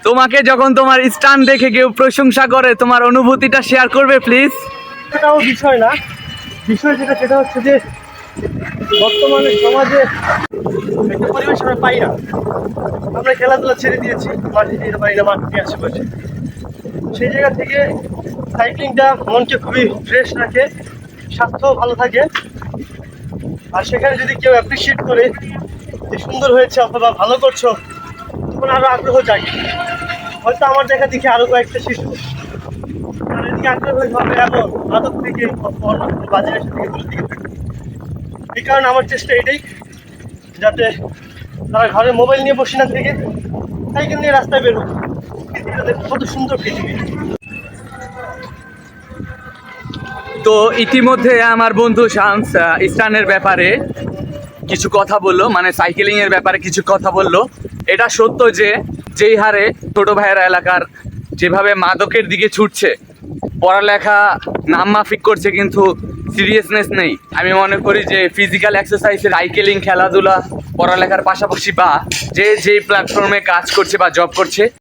তোমাকে যখন তোমার স্টান দেখে কেউ প্রশংসা করে, তোমার অনুভূতিটা শেয়ার করবে প্লিজ? এটাও বিষয় না, বিষয় সেটা হচ্ছে যে বর্তমানে সমাজে একটা পরিবেশ আমরা পাই না। আমরা খেলাধুলা ছেড়ে দিয়েছি, মাঠে যেতে পারি না, মাঠে আশেপাশে। সেই জায়গা থেকে সাইক্লিংটা মনকে খুবই ফ্রেশ রাখে, স্বাস্থ্য ভালো থাকে। আর সেখানে যদি কেউ অ্যাপ্রিসিয়েট করে যে সুন্দর হয়েছে অথবা ভালো করছো, তখন আরও আগ্রহ জাগে। হয়তো আমার দেখা দেখি আরও কয়েকটা শিশু তাদের দিকে আগ্রহ হবে এবং মাদক থেকে বাজারের থেকে দূরের দিকে থাকবে। এই কারণে আমার চেষ্টা এটাই, যাতে তারা ঘরে মোবাইল নিয়ে বসে না থেকে সাইকেল নিয়ে রাস্তায় বেরোক। কত সুন্দর পৃথিবী। তো ইতিমধ্যে আমার বন্ধু শামস স্টানের ব্যাপারে কিছু কথা বললো, মানে সাইকেলিং এর ব্যাপারে কিছু কথা বললো। এটা সত্য যে যেই হারে ছোট ভাইয়েরা এলাকার যেভাবে মাদকের দিকে ছুটছে, পড়ালেখা নামমাফিক করছে কিন্তু সিরিয়াসনেস নেই। আমি মনে করি যে ফিজিক্যাল এক্সারসাইজ, সাইকেলিং, খেলাধুলা, পড়ালেখার পাশাপাশি বা যে যেই প্ল্যাটফর্মে কাজ করছে বা জব করছে